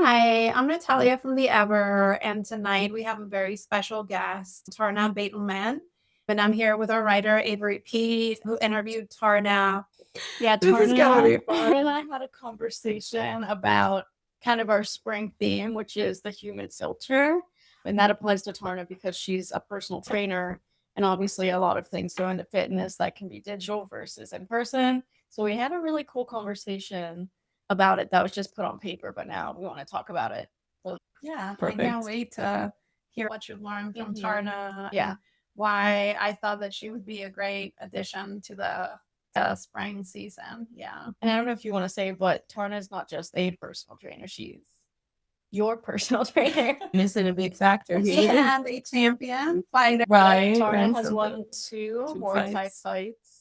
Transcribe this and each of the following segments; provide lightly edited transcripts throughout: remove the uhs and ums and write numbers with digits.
Hi, I'm Natalia from The Ever, and tonight we have a very special guest, Tarna Batelman. And I'm here with our writer, Avery P., who interviewed Tarna. Yeah, This is gonna be Tarna fun. and I had a conversation about kind of our spring theme, which is the human filter. And that applies to Tarna because she's a personal trainer. And obviously, a lot of things go into fitness that can be digital versus in person. So we had a really cool conversation about it that was just put on paper, but now we want to talk about it. So, Yeah, I perfect. can't wait to hear what you learned from Tarna. Yeah. And why I thought that she would be a great addition to the spring season. Yeah. And I don't know if you want to say, but Tarna is not just a personal trainer, she's your personal trainer. Missing a big factor here. And a champion fighter. Right. Tarna right, has so won two two Muay Thai fights. fights.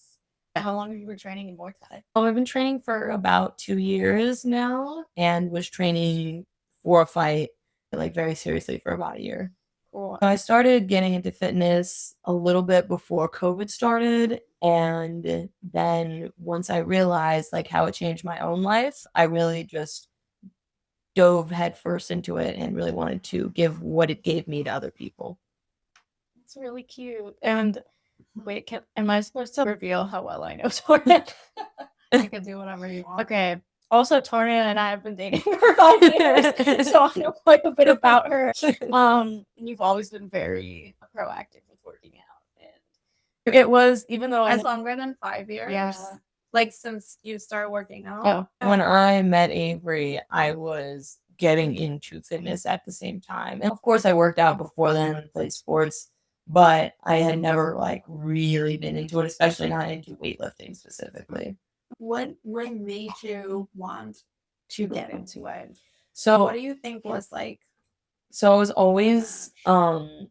How long have you been training in Muay Thai? I've been training for about 2 years now and was training for a fight like very seriously for about a year. Cool. So I started getting into fitness a little bit before COVID started. And then once I realized like how it changed my own life, I really just dove headfirst into it and really wanted to give what it gave me to other people. It's really cute. And wait, am I supposed to reveal how well I know Tarna? You can do whatever you want. Okay. Also, Tarna and I have been dating for 5 years, so I know quite a bit about her. You've always been very proactive with working out, and it was even though As longer than 5 years. Yeah. Like since you started working out. Oh, When I met Avery, I was getting into fitness at the same time. And of course, I worked out before then, played sports, but I had never like really been into it, especially not into weightlifting specifically. What made you want to get into it? So What do you think was like? So I was always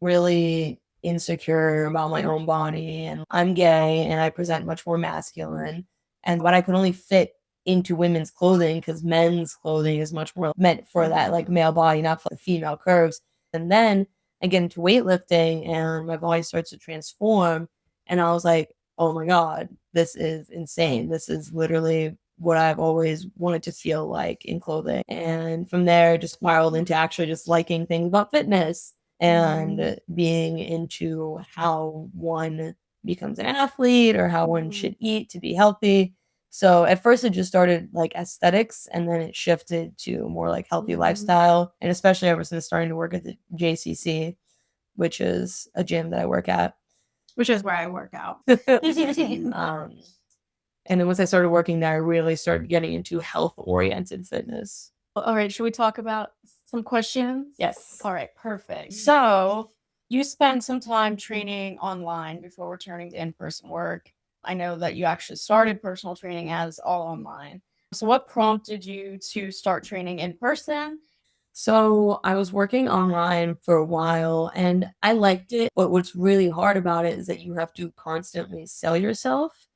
really insecure about my own body, and I'm gay and I present much more masculine, but I could only fit into women's clothing because men's clothing is much more meant for that like male body, not for the female curves. And then I get into weightlifting and my body starts to transform, and I was like, oh my god, this is insane. This is literally what I've always wanted to feel like in clothing. And from there, just spiraled into actually just liking things about fitness and being into how one becomes an athlete or how one should eat to be healthy. So at first it just started like aesthetics, and then it shifted to more like healthy lifestyle. And especially ever since starting to work at the JCC, which is a gym that I work at. Which is where I work out. And then once I started working there, I really started getting into health-oriented fitness. all right. Should we talk about some questions? Yes. All right. Perfect. So you spent some time training online before returning to in-person work. I know that you actually started personal training as all online. So what prompted you to start training in person? So I was working online for a while and I liked it. But what's really hard about it is that you have to constantly sell yourself.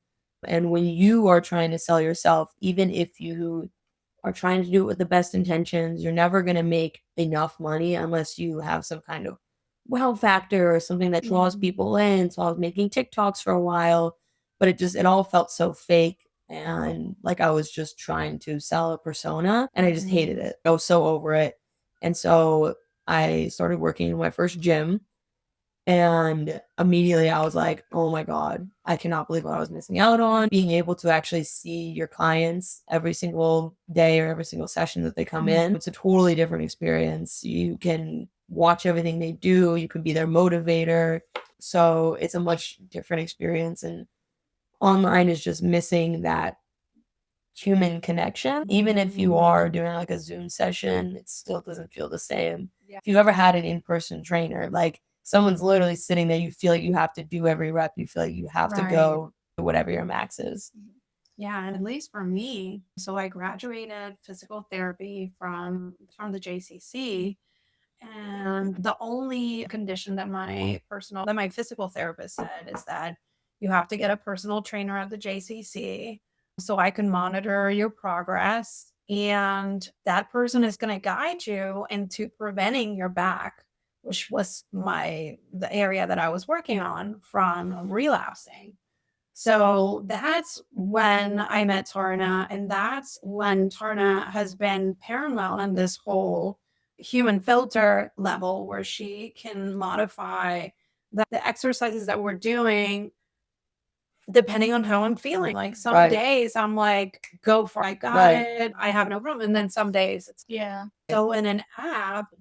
And when you are trying to sell yourself, even if you are trying to do it with the best intentions, you're never going to make enough money unless you have some kind of wow factor or something that draws people in. So I was making TikToks for a while, but it all felt so fake. And like I was just trying to sell a persona and I just hated it. I was so over it. And so I started working in my first gym. And immediately I was like, oh my God, I cannot believe what I was missing out on. Being able to actually see your clients every single day or every single session that they come in, it's a totally different experience. You can watch everything they do, you can be their motivator. So it's a much different experience. And online is just missing that human connection. Even if you are doing like a Zoom session, it still doesn't feel the same. Yeah. If you've ever had an in-person trainer, like someone's literally sitting there, you feel like you have to do every rep, you feel like you have to go to whatever your max is. Yeah, and at least for me, so I graduated physical therapy from the JCC, and the only condition that my physical therapist said is that you have to get a personal trainer at the JCC so I can monitor your progress, and that person is going to guide you into preventing your back, which was the area that I was working on, from relapsing. So that's when I met Tarna, and that's when Tarna has been paramount in this whole human filter level where she can modify the exercises that we're doing depending on how I'm feeling. Like some Right. days I'm like, go for it, I got Right. it, I have no problem. And then some days it's Yeah. so in an app,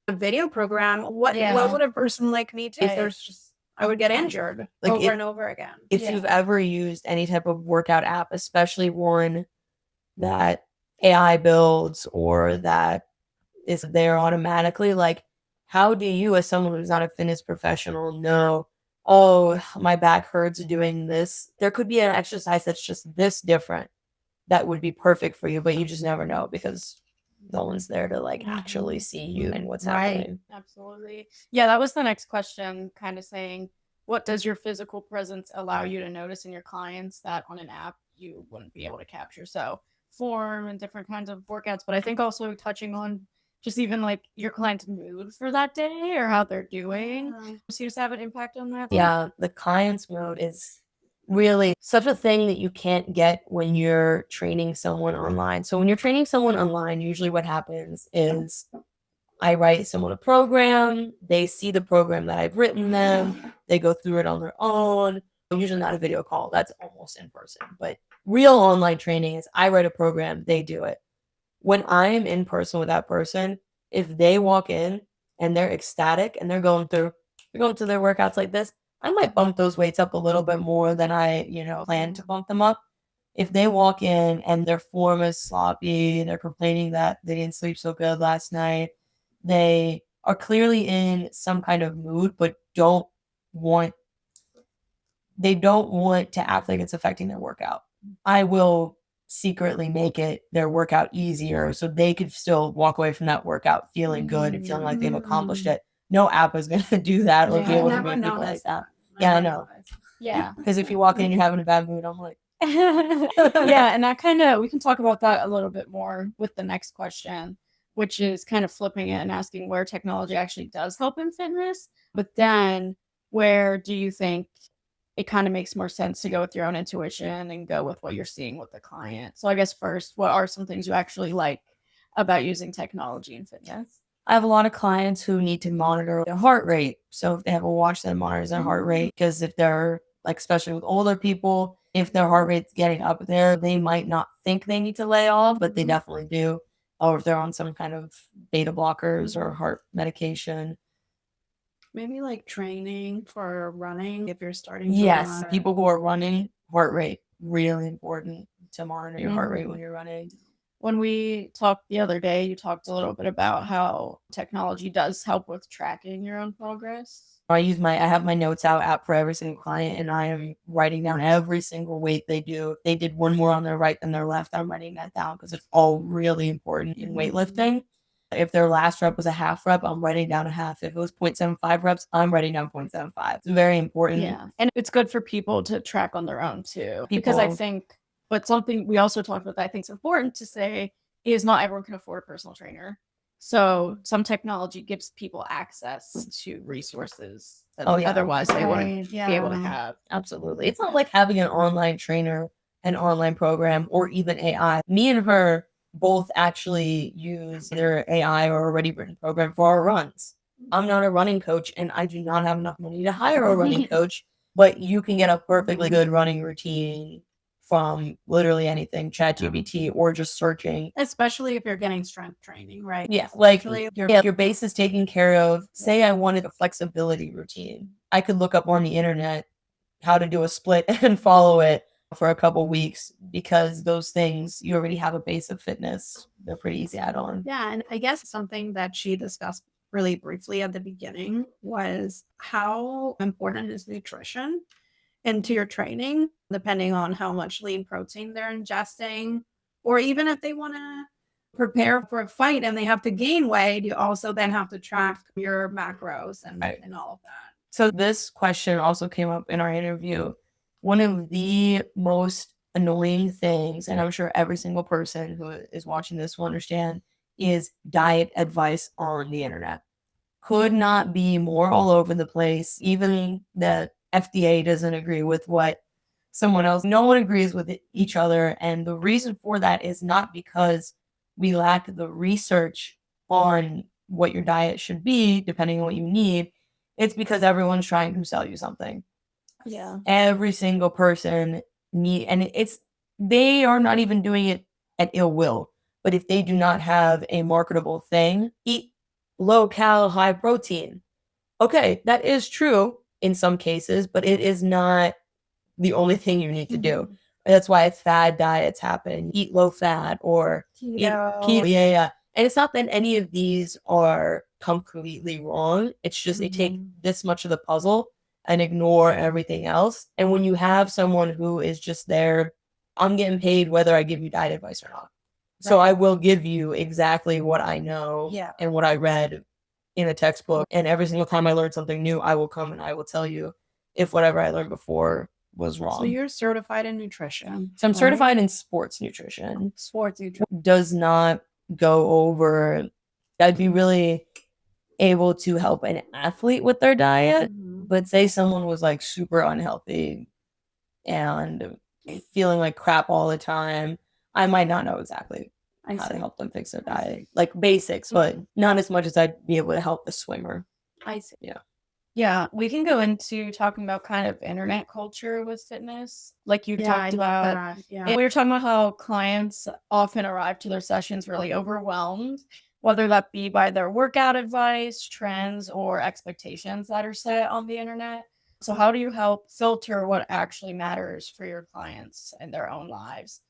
a video program, what Yeah. would a person like me do? Right. There's just I would get injured Like, over and over again. If Yeah. you've ever used any type of workout app, especially one that AI builds or that is there automatically, like, how do you, as someone who's not a fitness professional, know, oh, my back hurts doing this? There could be an exercise that's just this different that would be perfect for you, but you just never know because no one's there to like actually see you and what's Right. happening. Absolutely. Yeah, that was the next question, kind of saying, what does your physical presence allow you to notice in your clients that on an app you wouldn't be able to capture? So, form and different kinds of workouts, but I think also touching on just even like your client's mood for that day or how they're doing seems to have an impact on that. Yeah, the client's mode is really such a thing that you can't get when you're training someone online. So when you're training someone online, usually what happens is I write someone a program, they see the program that I've written them, they go through it on their own. Usually not a video call, that's almost in person. But real online training is I write a program, they do it. When I'm in person with that person, if they walk in and they're ecstatic and they're going through their workouts like this, I might bump those weights up a little bit more than I, plan to bump them up. If they walk in and their form is sloppy, they're complaining that they didn't sleep so good last night, they are clearly in some kind of mood, but want don't want to act like it's affecting their workout. I will secretly make it their workout easier so they could still walk away from that workout feeling good and feeling like they've accomplished it. No app is going to do that or be Yeah. able to Never make people like noticed that. that. Yeah, I Never know. noticed. Yeah. Because if you walk in and you're having a bad mood, I'm like, Yeah, and that kind of we can talk about that a little bit more with the next question, which is kind of flipping it and asking where technology actually does help in fitness. But then where do you think it kind of makes more sense to go with your own intuition and go with what you're seeing with the client? So I guess first, what are some things you actually like about using technology in fitness? I have a lot of clients who need to monitor their heart rate. So if they have a watch that monitors their heart rate, because if they're like, especially with older people, if their heart rate's getting up there, they might not think they need to lay off, but they definitely do. Or if they're on some kind of beta blockers or heart medication. Maybe like training for running if you're starting to Yes, run. people who are running, heart rate, really important to monitor your heart rate when you're running. When we talked the other day, you talked a little bit about how technology does help with tracking your own progress. I have my notes out app for every single client, and I am writing down every single weight they do. If they did one more on their right than their left, I'm writing that down because it's all really important in weightlifting. If their last rep was a half rep, I'm writing down a half. If it was 0.75 reps, I'm writing down 0.75. It's very important. Yeah. And it's good for people to track on their own too. Because I think, but something we also talked about that I think is important to say is not everyone can afford a personal trainer. So some technology gives people access to resources that otherwise they wouldn't be able to have. Absolutely. It's not like having an online trainer, an online program, or even AI. Me and her both actually use either AI or already written program for our runs. I'm not a running coach and I do not have enough money to hire a running coach, but you can get a perfectly good running routine from literally anything, ChatGPT, or just searching. Especially if you're getting strength training, right? Yeah, like Especially your base is taken care of. Say I wanted a flexibility routine. I could look up on the internet how to do a split and follow it for a couple weeks because those things, you already have a base of fitness. They're pretty easy add-on. Yeah, and I guess something that she discussed really briefly at the beginning was how important is nutrition into your training, depending on how much lean protein they're ingesting, or even if they want to prepare for a fight and they have to gain weight, you also then have to track your macros and all of that. So this question also came up in our interview. One of the most annoying things, and I'm sure every single person who is watching this will understand, is diet advice on the internet. Could not be more all over the place. Even the FDA doesn't agree with what someone else. No one agrees with each other. And the reason for that is not because we lack the research on what your diet should be, depending on what you need. It's because everyone's trying to sell you something. Yeah. Every single person they are not even doing it at ill will. But if they do not have a marketable thing, eat low cal, high protein. Okay, that is true in some cases, but it is not the only thing you need to do. That's why fad diets happen. Eat low fat or eat keto. Yeah. And it's not that any of these are completely wrong. It's just they take this much of the puzzle and ignore everything else. And when you have someone who is just there, I'm getting paid whether I give you diet advice or not. So I will give you exactly what I know and what I read in a textbook. And every single time I learn something new, I will come and I will tell you if whatever I learned before was wrong. So you're certified in nutrition. So I'm certified in sports nutrition. Sports nutrition Does not go over. I'd be really able to help an athlete with their diet, but say someone was like super unhealthy and feeling like crap all the time, I might not know exactly how to help them fix their diet. Like basics, but not as much as I'd be able to help a swimmer. I see. Yeah. Yeah, we can go into talking about kind of internet culture with fitness. Like you talked about. Yeah. And we were talking about how clients often arrive to their sessions really overwhelmed, whether that be by their workout advice, trends, or expectations that are set on the internet. So how do you help filter what actually matters for your clients in their own lives?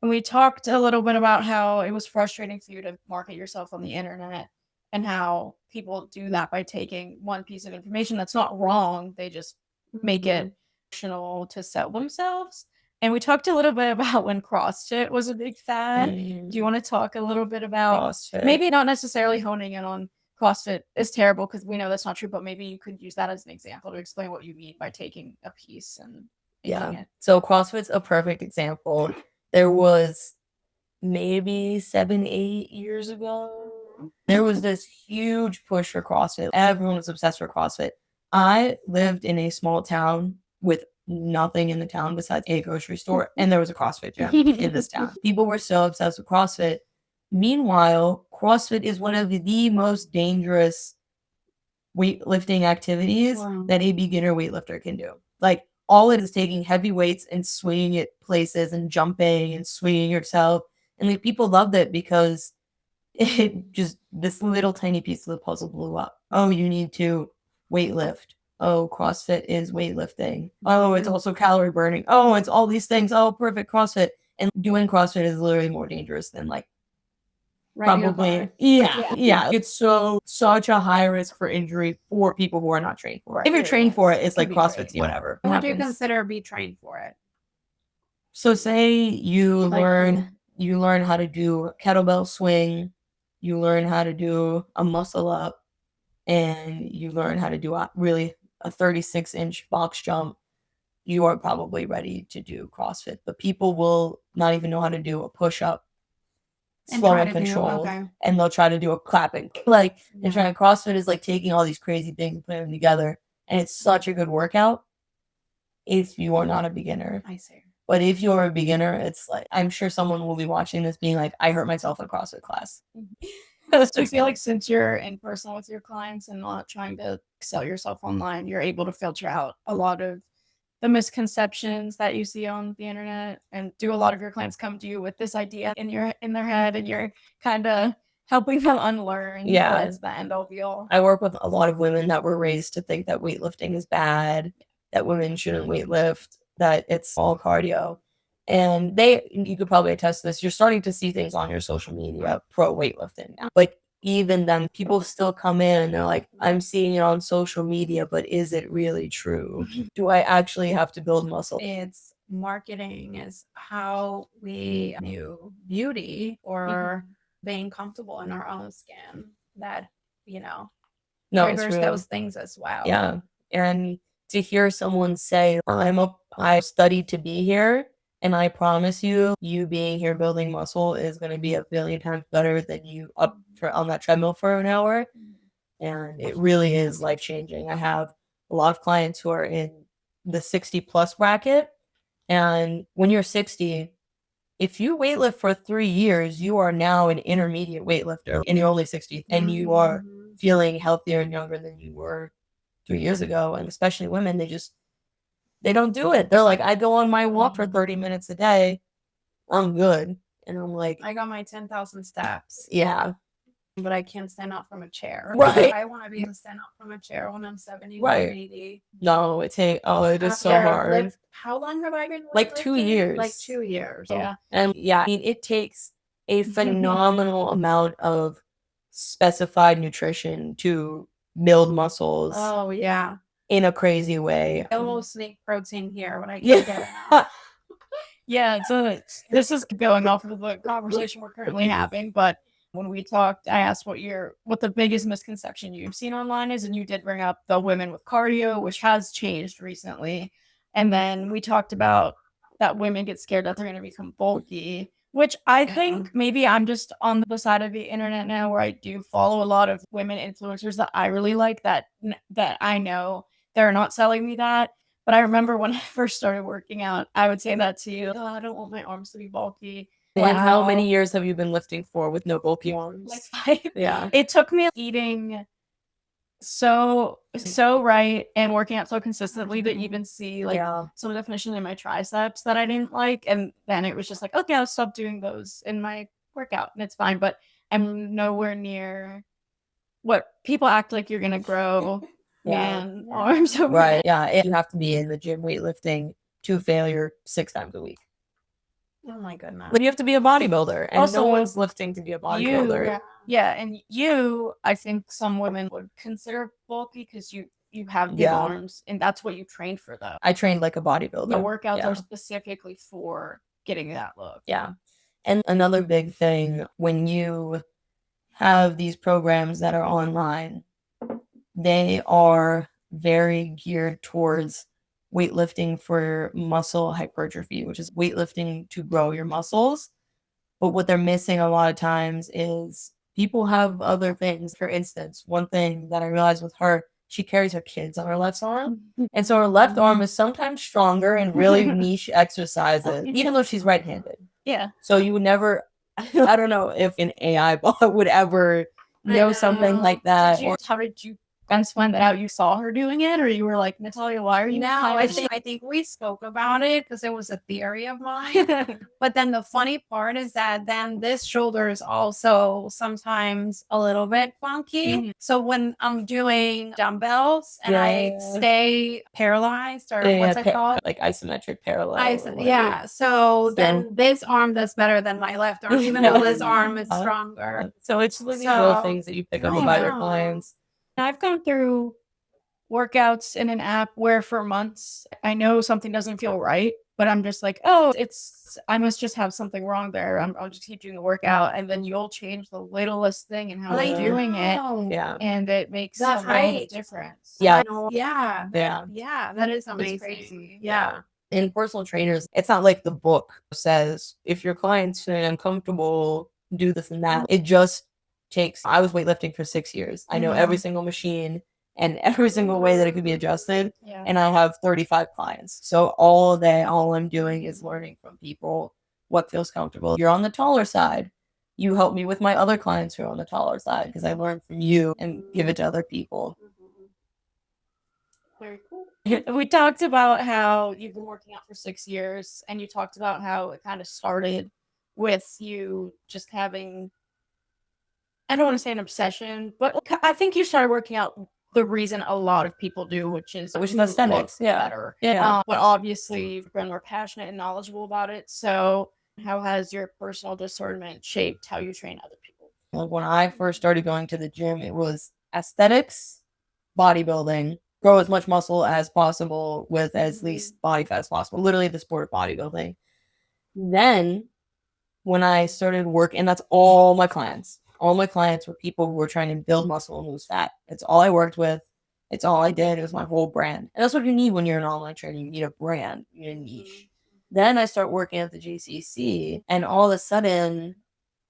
And we talked a little bit about how it was frustrating for you to market yourself on the internet and how people do that by taking one piece of information that's not wrong. They just make it emotional to sell themselves. And we talked a little bit about when CrossFit was a big fad. Do you want to talk a little bit about CrossFit? Maybe not necessarily honing in on CrossFit is terrible because we know that's not true, but maybe you could use that as an example to explain what you mean by taking a piece and making it. So CrossFit's a perfect example. There was maybe 7-8 years ago, there was this huge push for CrossFit. Everyone was obsessed with CrossFit. I lived in a small town with nothing in the town besides a grocery store, and there was a CrossFit gym in this town. People were so obsessed with CrossFit. Meanwhile, CrossFit is one of the most dangerous weightlifting activities that a beginner weightlifter can do. Like, all it is taking heavy weights and swinging it places and jumping and swinging yourself. And like, people loved it because it just, this little tiny piece of the puzzle blew up. Oh, you need to weightlift. Oh, CrossFit is weightlifting. Oh, it's also calorie burning. Oh, it's all these things. Oh, perfect, CrossFit. And doing CrossFit is literally more dangerous than like probably. Yeah. It's such a high risk for injury for people who are not trained for it. If you're trained for it, it's like CrossFit's whatever. What do you consider be trained for it? So say you learn how to do a kettlebell swing, you learn how to do a muscle up, and you learn how to do a 36-inch box jump, you are probably ready to do CrossFit. But people will not even know how to do a push-up, slow and controlled, and they'll try to do a clapping. Like, and trying CrossFit is like taking all these crazy things and putting them together, and it's such a good workout if you are not a beginner. I see. But if you're a beginner, it's like, I'm sure someone will be watching this being like, I hurt myself in a CrossFit class. So I feel like since you're in person with your clients and not trying to sell yourself online, you're able to filter out a lot of the misconceptions that you see on the internet. And do a lot of your clients come to you with this idea in their head, and you're kind of helping them unlearn what's the end all be all? I work with a lot of women that were raised to think that weightlifting is bad, that women shouldn't weightlift, that it's all cardio. And you could probably attest to this. You're starting to see things on your social media pro weightlifting now. But even then, people still come in and they're like, I'm seeing it on social media, but is it really true? Do I actually have to build muscle? It's marketing is how we view beauty or being comfortable in our own skin that, triggers those things as well. Yeah. And to hear someone say, I studied to be here, and I promise you being here building muscle is going to be a billion times better than you up on that treadmill for an hour. And it really is life changing. I have a lot of clients who are in the 60 plus bracket, And when you're 60, if you weightlift for 3 years, you are now an intermediate weightlifter and you're only 60 and you are feeling healthier and younger than you were 3 years ago. And especially women, they don't do it. They're like, I go on my walk for 30 minutes a day. I'm good. And I'm like, I got my 10,000 steps, yeah, but I can't stand up from a chair. Right. I want to be able to stand up from a chair when I'm 70, Right. 80. no, it is so After hard. lift- how long have I been Like 2 weightlifting? years. Like 2 years. Yeah. And yeah, I mean, it takes a phenomenal amount of specified nutrition to build muscles Oh, yeah. in a crazy way. I almost sneak protein here when I can't Yeah. get enough. Yeah, so this is going off of the conversation we're currently having, but when we talked, I asked what the biggest misconception you've seen online is, and you did bring up the women with cardio, which has changed recently. And then we talked about that women get scared that they're going to become bulky, which I think maybe I'm just on the side of the internet now where I do follow a lot of women influencers that I really like that I know they're not selling me that. But I remember when I first started working out, I would say that to you. Oh, I don't want my arms to be bulky. And how many years have you been lifting for with no bulky arms? Like 5. Yeah. It took me eating so right and working out so consistently to even see like Yeah. some definition in my triceps that I didn't like. And then it was just like, okay, I'll stop doing those in my workout and it's fine. But I'm nowhere near what people act like you're gonna grow. Yeah. Man, arms over Right. Yeah. And you have to be in the gym weightlifting to failure 6 times a week. Oh my goodness. But you have to be a bodybuilder. And Also, no one's lifting to be a bodybuilder. Yeah, and I think some women would consider bulky because you have big Yeah. arms, and that's what you train for, though. I trained like a bodybuilder. The workouts Yeah. are specifically for getting that look. Yeah. And another big thing, when you have these programs that are online, they are very geared towards weightlifting for muscle hypertrophy, which is weightlifting to grow your muscles. But what they're missing a lot of times is people have other things. For instance, one thing that I realized with her, she carries her kids on her left arm. And so her left arm is sometimes stronger in really niche exercises, even though she's right-handed. Yeah. So you would never, I don't know if an AI bot would ever know something like that. How did you guys find that out? You saw her doing it, or you were like, Natalia, why are you? No, I think we spoke about it because it was a theory of mine. But then the funny part is that then this shoulder is also sometimes a little bit funky. So when I'm doing dumbbells and I stay paralyzed, or what's it called? Like isometric parallel. Yeah. So then this arm does better than my left arm, even though this arm is stronger. So it's these little things that you pick up about your clients. I've gone through workouts in an app where for months I know something doesn't feel right, but I'm just like, oh, I must just have something wrong there. I'll just keep doing the workout, and then you'll change the littlest thing in how you're doing it, and it makes a big difference. Yeah. That is amazing. Crazy. Yeah. In personal trainers, it's not like the book says if your client's feeling uncomfortable, do this and that. It just takes. I was weightlifting for 6 years. I know every single machine and every single way that it could be adjusted. Yeah. And I have 35 clients. So all day, all I'm doing is learning from people what feels comfortable. You're on the taller side. You help me with my other clients who are on the taller side because I learn from you and give it to other people. Very cool. We talked about how you've been working out for 6 years, and you talked about how it kind of started with you just having, I don't want to say an obsession, but I think you started working out the reason a lot of people do, which is aesthetics. Better. Yeah. But obviously you've been more passionate and knowledgeable about it. So how has your personal discernment shaped how you train other people? Like when I first started going to the gym, it was aesthetics, bodybuilding, grow as much muscle as possible with as least body fat as possible. Literally the sport of bodybuilding. Then when I started work, and that's all my clients. All my clients were people who were trying to build muscle and lose fat. It's all I worked with. It's all I did. It was my whole brand. And that's what you need when you're an online trainer. You need a brand. You need a niche. Then I start working at the JCC, and all of a sudden,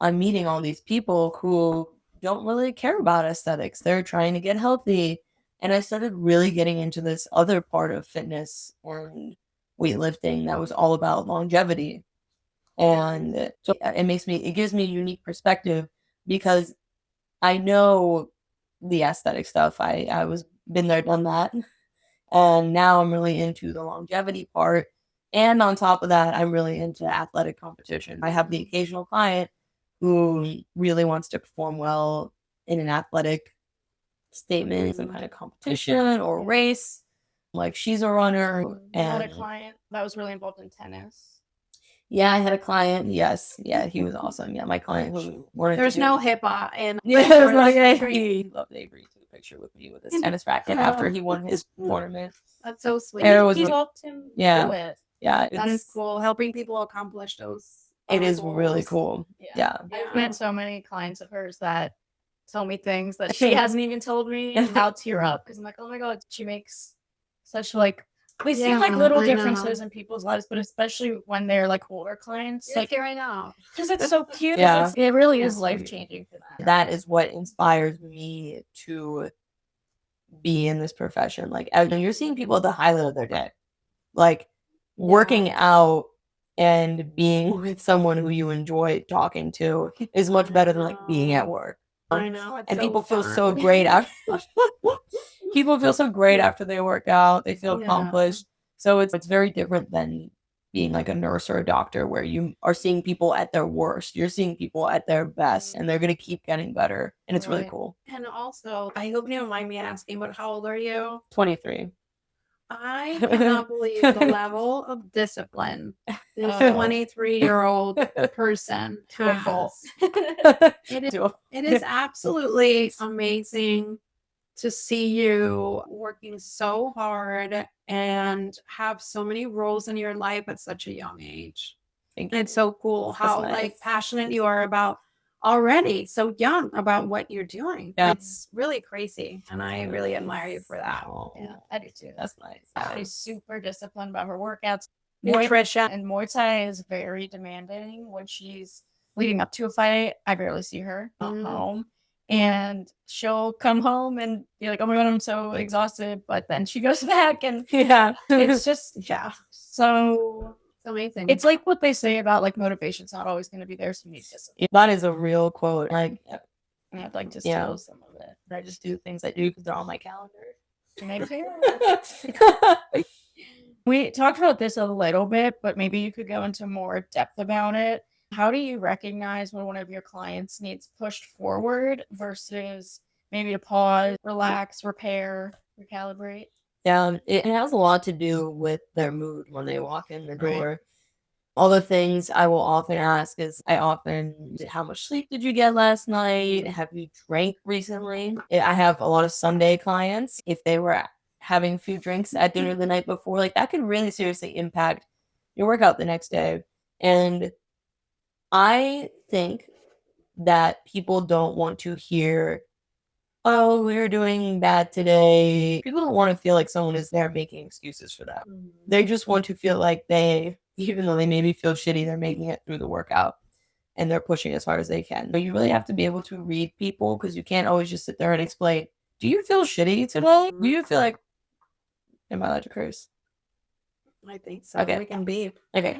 I'm meeting all these people who don't really care about aesthetics. They're trying to get healthy. And I started really getting into this other part of fitness, or weightlifting that was all about longevity. And so it gives me a unique perspective because I know the aesthetic stuff. I was been there, done that. And now I'm really into the longevity part. And on top of that, I'm really into athletic competition. I have the occasional client who really wants to perform well in an athletic statement, some kind of competition or race. Like she's a runner. I had a And client that was really involved in tennis. yeah, I had a client. Yes. Yeah, he was awesome. Yeah, my client who wanted There's to no HIPAA in. Yeah, it was like Great. he loved Avery took a picture with me with his tennis racket after he won his tournament. That's so sweet. And it was He really- helped him Yeah. do it. Yeah, That is it's cool. Helping people accomplish those. it is goals. really cool. Yeah. I've met so many clients of hers that tell me things that she hasn't even told me, and I'll tear up because I'm like, oh my god, she makes such like we see like Yeah, little I know. differences in people's lives, but especially when they're like older clients, You're like tearing up. because it's so cute. Yeah. It really is Yeah. life changing for them. That is what inspires me to be in this profession. Like you're seeing people at the highlight of their day. Like working out and being with someone who you enjoy talking to is much better than like being at work. I know. It's And so people feel fun. so great after people feel so great after they work out. They feel Yeah. accomplished. So it's very different than being like a nurse or a doctor where you are seeing people at their worst. You're seeing people at their best and they're gonna keep getting better. And it's really Right. cool. And also, I hope you don't mind me asking, but how old are you? 23. I cannot believe the level of discipline this Oh. 23-year-old person Beautiful. has. It is absolutely amazing to see you working so hard and have so many roles in your life at such a young age. Thank And it's so cool how nice. like passionate you are about already so young about what you're doing. Yeah. It's really crazy. And I really admire you for that. Oh, Yeah, I do too. that's nice. She's super disciplined about her workouts. Nutrition. And Muay Thai is very demanding. When she's leading up to a fight, I barely see her home. And she'll come home and be like, oh my God, I'm so exhausted. But then she goes back and Yeah. it's just, so It's amazing. it's like what they say about like motivation's not always going to be there. So you need discipline. That is a real quote. Like, And I'd like to Yeah. steal some of it. I just do things I do because they're on my calendar. Maybe. We talked about this a little bit, but maybe you could go into more depth about it. How do you recognize when one of your clients needs pushed forward versus maybe to pause, relax, repair, recalibrate? Yeah, it has a lot to do with their mood when they walk in the Right. door. All the things I will often ask is how much sleep did you get last night? Have you drank recently? I have a lot of Sunday clients. If they were having a few drinks at dinner the night before, like that could really seriously impact your workout the next day. And I think that people don't want to hear, oh, we're doing bad today. People don't want to feel like someone is there making excuses for that. They just want to feel like even though they maybe feel shitty, they're making it through the workout and they're pushing as hard as they can. But you really have to be able to read people because you can't always just sit there and explain, do you feel shitty today? Do you feel like, am I allowed to curse? I think so. Okay. We can be. Okay.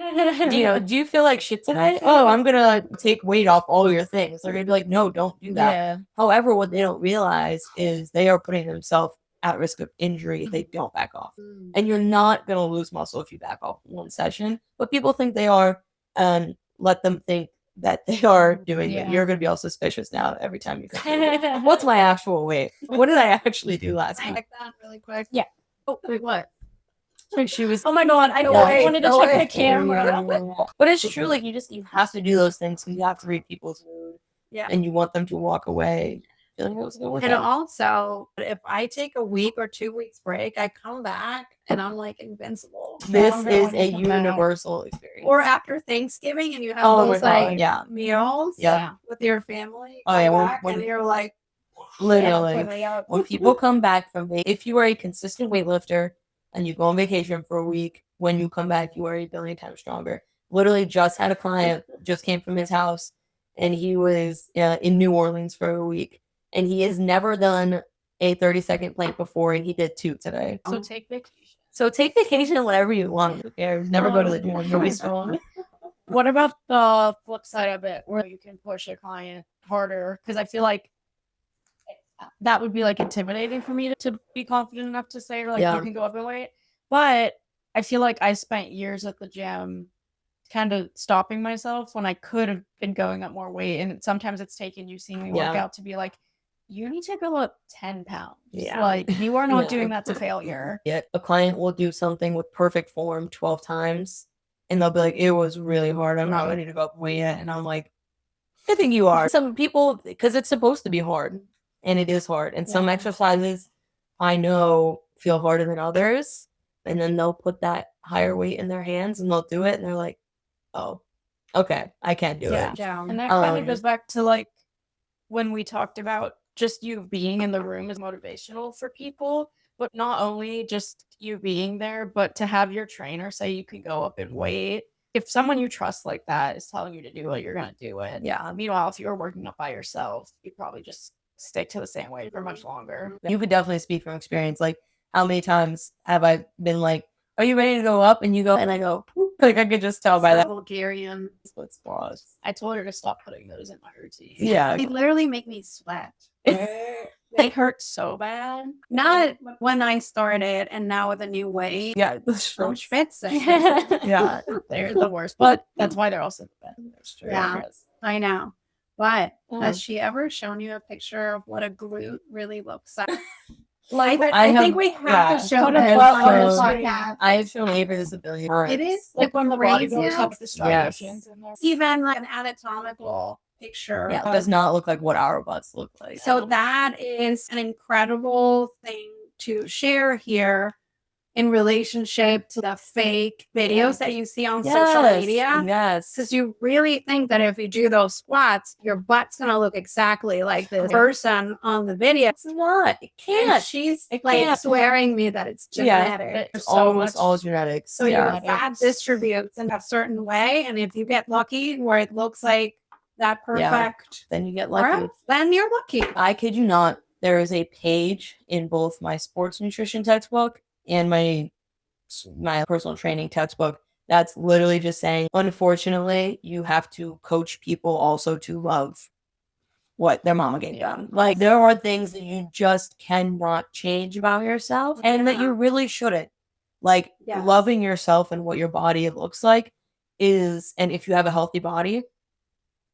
Do you feel like shit today? Oh, I'm gonna take weight off all your things. They're gonna be like, no, don't do that. Yeah. However, what they don't realize is they are putting themselves at risk of injury if they don't back off. And you're not gonna lose muscle if you back off one session. But people think they are, and let them think that they are doing it. Yeah. You're gonna be all suspicious now every time you come. What's my actual weight? What did I actually do last I week? like that really quick. Yeah. Oh, wait, what? She was Oh my God, I know. Yeah. I wanted to check the camera. But it's true, like you have to do those things. You have to read people's mood. Yeah. And you want them to walk away feeling it was a good And workout. also, if I take a week or 2 weeks break, I come back and I'm like invincible. This Stronger is when a you come out. universal experience. Or after Thanksgiving and you have Oh my those God, like yeah. meals Yeah. with your family. Oh, yeah, come when- back when- and you're like, Literally. When people come back from if you are a consistent weightlifter and you go on vacation for a week, when you come back, you are a billion times stronger. Literally just had a client, just came from his house, and he was in New Orleans for a week. And he has never done a 30-second plank before, and he did 2 today. So take vacation. So take vacation whenever you want. Who cares? Never go to the gym. You'll be strong. What about the flip side of it, where you can push a client harder? Because I feel like that would be like intimidating for me to be confident enough to say, like, Yeah. you can go up in weight. But I feel like I spent years at the gym kind of stopping myself when I could have been going up more weight. And sometimes it's taken you seeing me work Yeah. out to be like, you need to go up 10 pounds. Yeah. Like, you are not Yeah. doing that to failure. Yet a client will do something with perfect form 12 times and they'll be like, it was really hard. I'm not ready to go up weight yet. And I'm like, I think you are. Some people, because it's supposed to be hard and it is hard. And some Yeah. exercises I know feel harder than others. And then they'll put that higher weight in their hands and they'll do it. And they're like, oh, okay, I can't do Yeah. it. And that kind of Um, goes back to like when we talked about just you being in the room is motivational for people, but not only just you being there, but to have your trainer say you can go up in weight. If someone you trust like that is telling you to do it, you're going to do it. Yeah. Meanwhile, if you were working up by yourself, you'd probably just stick to the same weight for much longer. You could definitely speak from experience. Like, how many times have I been like, are you ready to go up? And you go, and I go, like, I could just tell by that. Bulgarian. Split squats. I told her to stop putting those in my routine. Yeah. They literally make me sweat. They hurt so bad. Not when I started and now with a new weight. Yeah. I'm schwitzing. Yeah. They're the worst, but that's why they're also the best. Yeah. I know. But Mm. has she ever shown you a picture of what a glute really looks like? Like, I think we have yeah. to show Put it it on on the the podcast. I have shown Ava this ability. It is like when the crazy. bodybuilders have the striations in there. Even like an anatomical picture. Yeah, it does not look like what our butts look like. So that is an incredible thing to share here in relationship to the fake videos that you see on social media. Yes. Because you really think that if you do those squats, your butt's gonna look exactly like this person on the video. It's not. It And can't. she's It like can't. swearing me that it's Yeah. genetic. It's so almost much- all genetics. So yeah. your fat distributes in a certain way, and if you get lucky where it looks like that Yeah. perfect, Then you get lucky. graph, then you're lucky. I kid you not. There is a page in both my sports nutrition textbook and my personal training textbook that's literally just saying, unfortunately, you have to coach people also to love what their mama gave them. Like, there are things that you just cannot change about yourself and that you really shouldn't. Like, Yes. loving yourself and what your body looks like is, and if you have a healthy body,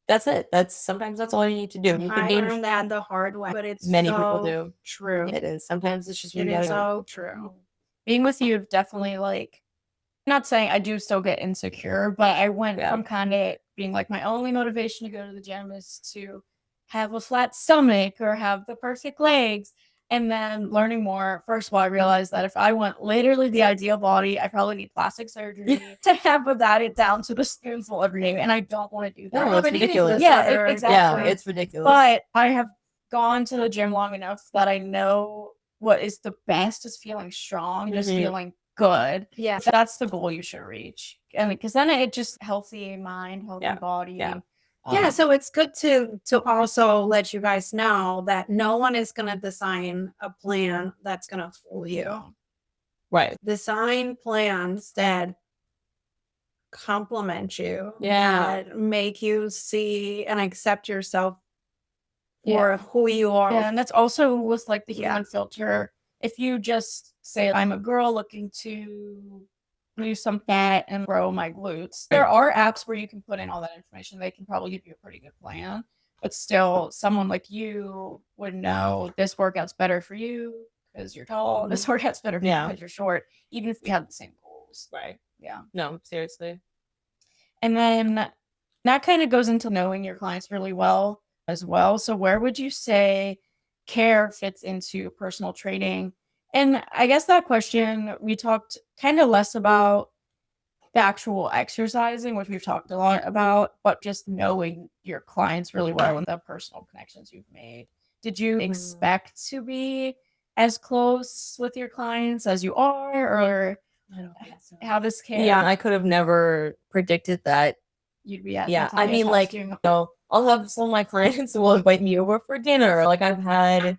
that's it. Sometimes that's all you need to do. You can I gain learned that the hard way, but it's many so people do. true. It is. Sometimes it's just It you is gotta so true. Being with you definitely like, not saying I do still get insecure, but I went Yeah. from kind of being like my only motivation to go to the gym is to have a flat stomach or have the perfect legs. And then learning more, first of all, I realized that if I want literally the ideal body, I probably need plastic surgery to have without it down to the spoonful every day. And I don't want to do that. No, it's ridiculous. Yeah, exactly. Yeah, it's ridiculous. But I have gone to the gym long enough that I know what is the best is feeling strong, just Mhm. feeling good. Yeah. That's the goal you should reach. And because then it just healthy mind, healthy Yeah, body. yeah. Yeah, so it's good to also let you guys know that no one is going to design a plan that's going to fool you. Right. Design plans that complement you, Yeah. that make you see and accept yourself Yeah. for who you are. Yeah, and that's also with like the Yeah. human filter. If you just say I'm a girl looking to lose some fat and grow my glutes, there are apps where you can put in all that information. They can probably give you a pretty good plan. But still, someone like you would know this workout's better for you because you're tall. This workout's better for you Yeah. because you're short, even if we have the same goals. Right. Yeah. No, seriously. And then that kind of goes into knowing your clients really well as well. So where would you say care fits into personal training? And I guess that question, we talked kind of less about the actual exercising, which we've talked a lot about, but just knowing your clients really well and the personal connections you've made. Did you expect to be as close with your clients as you are, or I don't think so. how this care? Yeah, I could have never predicted that. You'd be at. Yeah, I Natalia's mean, house like, doing- I'll have some of my clients will invite me over for dinner. Like, I've had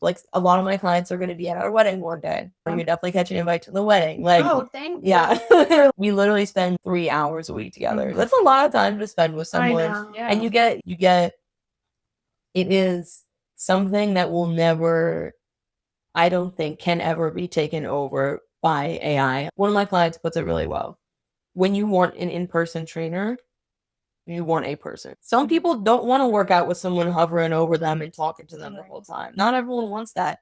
Like a lot of my clients are going to be at our wedding one day. You definitely catch an invite to the wedding. Like, Oh, thank yeah, you. we literally spend 3 hours a week together. That's a lot of time to spend with I someone. know. Yeah. And you get, it is something that will never, I don't think, can ever be taken over by AI. One of my clients puts it really well. When you want an in-person trainer, you want a person. Some people don't want to work out with someone hovering over them and talking to them the whole time. Not everyone wants that.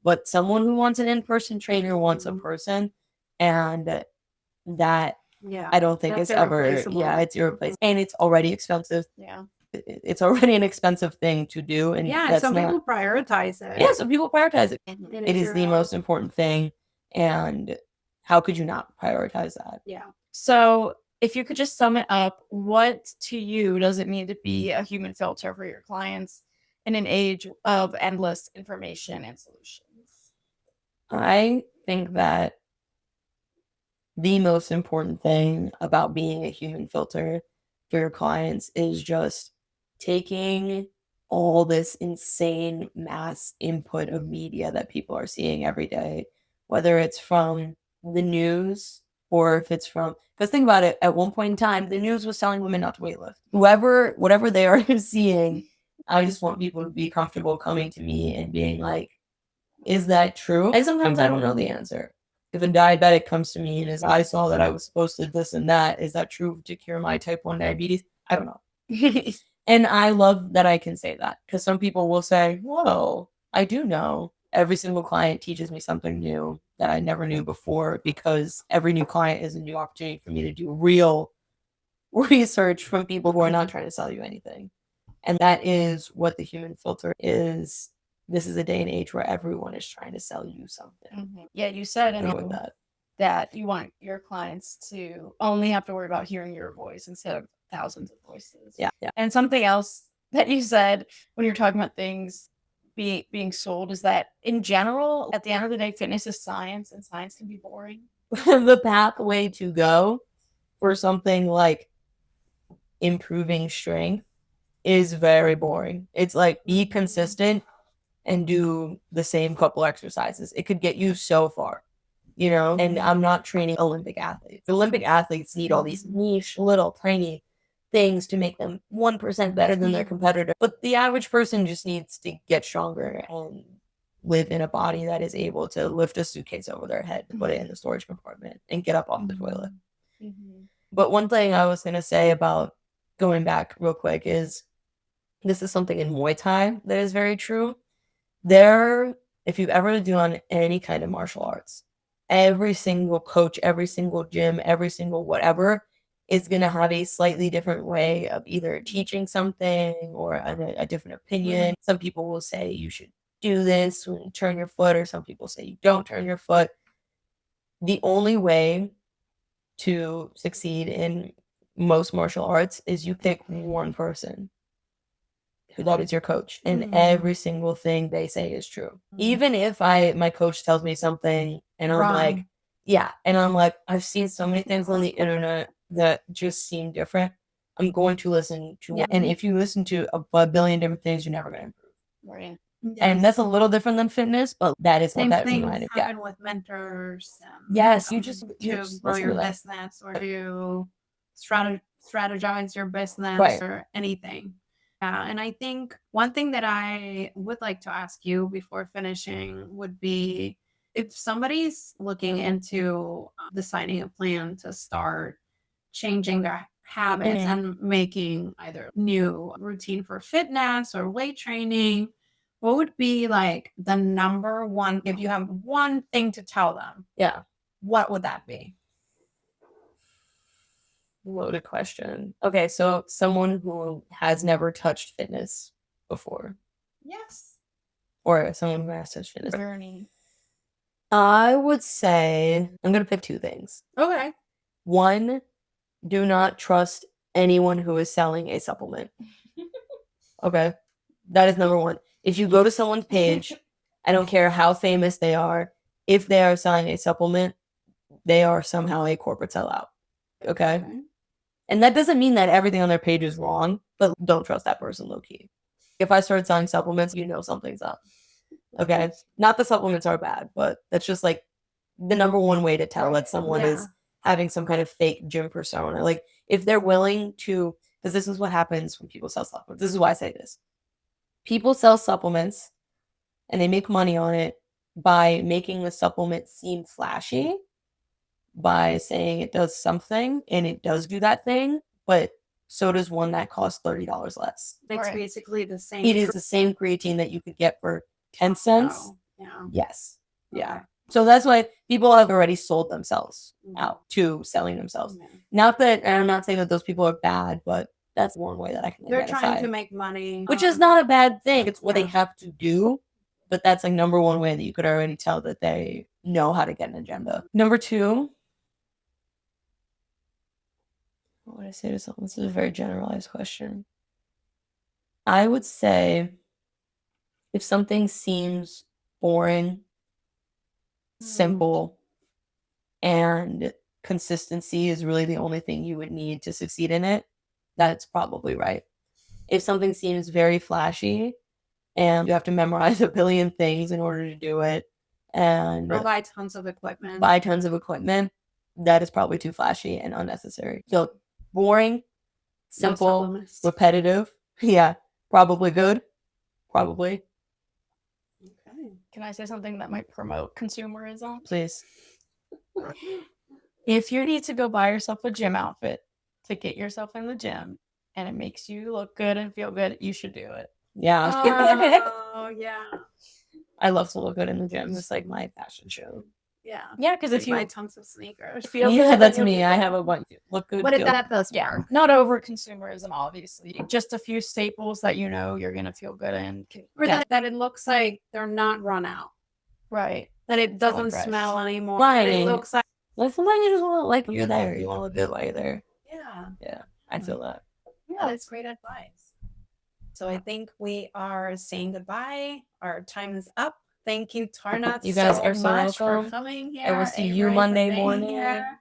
But someone who wants an in-person trainer wants a person. And that Yeah. I don't think That's is ever, irreplaceable. yeah, it's irreplaceable. And it's already expensive. Yeah. It's already an expensive thing to do. And Yeah, that's some not, people prioritize it. yeah, some people prioritize it. And It is if the you're- most important thing. And how could you not prioritize that? Yeah. So, if you could just sum it up, what to you does it mean to be a human filter for your clients in an age of endless information and solutions? I think that the most important thing about being a human filter for your clients is just taking all this insane mass input of media that people are seeing every day, whether it's from the news or if it's from, because think about it, at one point in time, the news was telling women not to weightlift. Whatever they are seeing, I just want people to be comfortable coming to me and being like, is that true? And sometimes I don't know the answer. If a diabetic comes to me and is, I saw that I was supposed to this and that, is that true to cure my type 1 diabetes? I don't know. And I love that I can say that because some people will say, whoa, I do know. Every single client teaches me something new that I never knew before because every new client is a new opportunity for me to do real research from people who are not trying to sell you anything. And that is what the human filter is. This is a day and age where everyone is trying to sell you something. Yeah, you said And with that, that you want your clients to only have to worry about hearing your voice instead of thousands of voices. yeah. And something else that you said when you're talking about things being sold is that in general, at the end of the day, fitness is science and science can be boring. The pathway to go for something like improving strength is very boring. It's like be consistent and do the same couple exercises. It could get you so far, you know? And I'm not training Olympic athletes. Olympic athletes need all these niche little tiny things to make them 1% better than their competitor. But the average person just needs to get stronger and live in a body that is able to lift a suitcase over their head, put it in the storage compartment, and get up off the toilet. But one thing I was going to say about going back real quick is this is something in Muay Thai that is very true. If you've ever done any kind of martial arts, every single coach, every single gym, every single whatever is going to have a slightly different way of either teaching something or a different opinion. Some people will say you should do this when you turn your foot, or some people say you don't turn your foot. The only way to succeed in most martial arts is you pick one person who that is your coach, and every single thing they say is true. Even if my coach tells me something and I'm like, yeah, and I'm like, I've seen so many things on the internet that just seem different, I'm going to listen to and if you listen to a billion different things, you're never going to improve. Right. And that's a little different than fitness, but that is Same what that thing reminded. happen with mentors. Yes, you just to just grow listen your to that. business or to strategize your business Right. or anything. And I think one thing that I would like to ask you before finishing would be if somebody's looking into deciding a plan to start changing their habits and making either new routine for fitness or weight training, what would be like the number one, if you have one thing to tell them, Yeah. what would that be? Loaded question. Okay, so someone who has never touched fitness before, Yes. or someone who has touched fitness, Journey. I would say I'm gonna pick two things. Okay. One, do not trust anyone who is selling a supplement. Okay, that is number one. If you go to someone's page, I don't care how famous they are, if they are selling a supplement, they are somehow a corporate sellout. Okay. And that doesn't mean that everything on their page is wrong, but don't trust that person low key. If I started selling supplements, you know something's up. Okay. Not the supplements are bad, but that's just like the number one way to tell that someone Yeah. is having some kind of fake gym persona. Like if they're willing to, because this is what happens when people sell supplements. This is why I say this. People sell supplements and they make money on it by making the supplement seem flashy, by saying it does something, and it does do that thing, but so does one that costs $30 less. It's Right. basically the same. It is the same creatine that you could get for 10 cents. Oh, yeah. Yes. Yeah. Okay. So that's why people have already sold themselves Mhm. out to selling themselves. Yeah. Not that, and I'm not saying that those people are bad, but that's one way that I can They're identify. trying to make money. Which is not a bad thing. It's what they Yeah. have to do. But that's like number one way that you could already tell that they know how to get an agenda. Number two, what would I say to someone? This is a very generalized question. I would say if something seems boring, simple, and consistency is really the only thing you would need to succeed in it, that's probably right. If something seems very flashy and you have to memorize a billion things in order to do it and Or buy tons of equipment. buy tons of equipment, that is probably too flashy and unnecessary. So boring, No simple, supplements. repetitive. Yeah, probably good. Probably. Okay. Can I say something that might promote consumerism? Please. If you need to go buy yourself a gym outfit to get yourself in the gym and it makes you look good and feel good, you should do it. Yeah. Oh, yeah. I love to look good in the gym. It's like my fashion show. Yeah. Yeah, because if Like you buy tons of sneakers. feel Yeah, good, that's then you'll me. be I good. have a bunch. Look good. But feel that does Yeah, work. not over consumerism, obviously. Just a few staples that you know you're gonna feel good in. Or that it looks like they're not run out. Right. That it doesn't fresh. smell anymore. Right. That it looks like, Like sometimes you just want to like you're there. You want to look good while you're there. yeah. Yeah, I feel that. Yeah, that's great advice. So I think we are saying goodbye. Our time is up. Thank you, Tarna. You guys are so much welcome. for coming here. I will see Avery, you for Monday being morning. here.